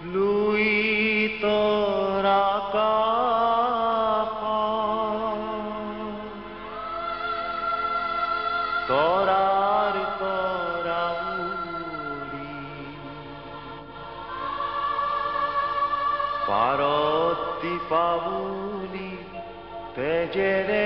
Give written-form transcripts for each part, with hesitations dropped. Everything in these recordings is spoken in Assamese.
লুই তোৰা তোৰাৰ তোৰা উড়ি পাৰতি পাবুনি তেজেৰে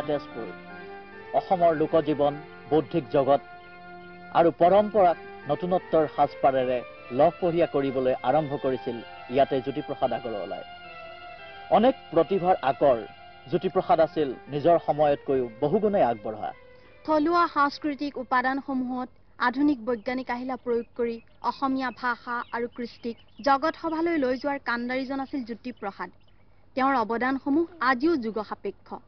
তেজপুৰ অসমৰ লোকজীৱন বৌদ্ধিক জগত আৰু পৰম্পৰাক নতুনত্বৰ সাজপাৰেৰে লহপহীয়া কৰিবলৈ আৰম্ভ কৰিছিল ইয়াতে জ্যোতিপ্ৰসাদ আগৰৱালাই অনেক প্ৰতিভাৰ আকৰ জ্যোতিপ্ৰসাদ আছিল নিজৰ সময়তকৈও বহুগুণে আগবঢ়া থলুৱা সাংস্কৃতিক উপাদানসমূহত আধুনিক বৈজ্ঞানিক আহিলা প্ৰয়োগ কৰি অসমীয়া ভাষা আৰু কৃষ্টিক জগত সভালৈ লৈ যোৱাৰ কাণ্ডাৰীজন আছিল জ্যোতিপ্ৰসাদ তেওঁৰ অৱদানসমূহ আজিও যুগ সাপেক্ষ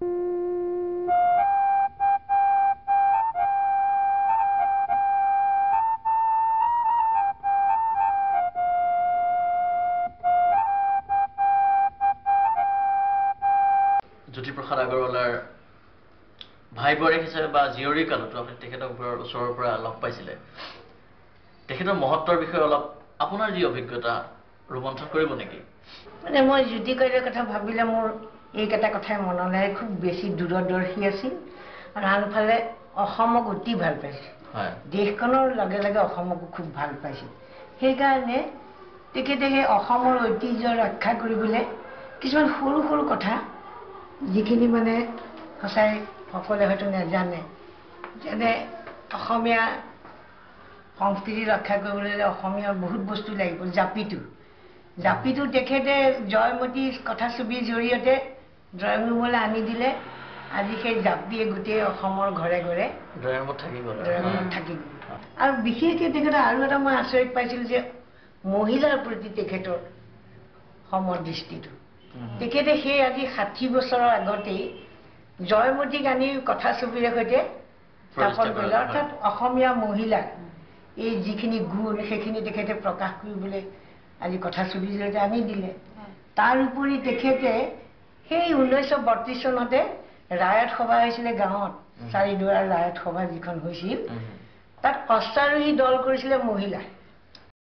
জ্যোতিপ্ৰসাদ আগৰৱালাৰ ভাই বোৱাৰীক হিচাপে বা জীয়ৰী কালতো আপুনি তেখেতক ওচৰৰ পৰা লগ পাইছিলে তেখেতৰ মহত্বৰ বিষয়ে অলপ আপোনাৰ যি অভিজ্ঞতা ৰোমন্থন কৰিব নেকি মানে মই জ্যোতিকাইৰ কথা ভাবিলে মোৰ এইকেইটা কথাই মনলৈ খুব বেছি দূৰদৰ্শী আছিল আৰু আনফালে অসমক অতি ভাল পাইছিল দেশখনৰ লগে লগে অসমকো খুব ভাল পাইছিল সেইকাৰণে তেখেতে সেই অসমৰ ঐতিহ্য ৰক্ষা কৰিবলৈ কিছুমান সৰু সৰু কথা যিখিনি মানে সঁচাই সকলে হয়তো নাজানে যেনে অসমীয়া সংস্কৃতি ৰক্ষা কৰিবলৈ অসমীয়াৰ বহুত বস্তু লাগিব জাপিটো তেখেতে জয়মতী কথাছবিৰ জৰিয়তে ড্ৰয়িং ৰুমলৈ আনি দিলে আজি সেই জাপিয়ে গোটেই অসমৰ ঘৰে ঘৰে ড্ৰয়িং ৰুমত থাকি গ'ল আৰু বিশেষকৈ তেখেতে আৰু এটা মই আচৰিত পাইছিলোঁ যে মহিলাৰ প্ৰতি তেখেতৰ সমদৃষ্টিটো তেখেতে সেই আজি 60 বছৰৰ আগতেই জয়মতীক আনি কথাছবিৰে সৈতে স্থাপন কৰিলে অৰ্থাৎ অসমীয়া মহিলাৰ এই যিখিনি গুণ সেইখিনি তেখেতে প্ৰকাশ কৰিবলৈ আজি কথাছবিৰ জৰিয়তে আনি দিলে তাৰ উপৰি তেখেতে সেই 1932 চনতে ৰায়ত সভা হৈছিলে গাঁৱত চাৰিদুৱাৰ ৰায়ত সভা যিখন হৈছিল তাত অশ্বাৰোহী দল কৰিছিলে মহিলা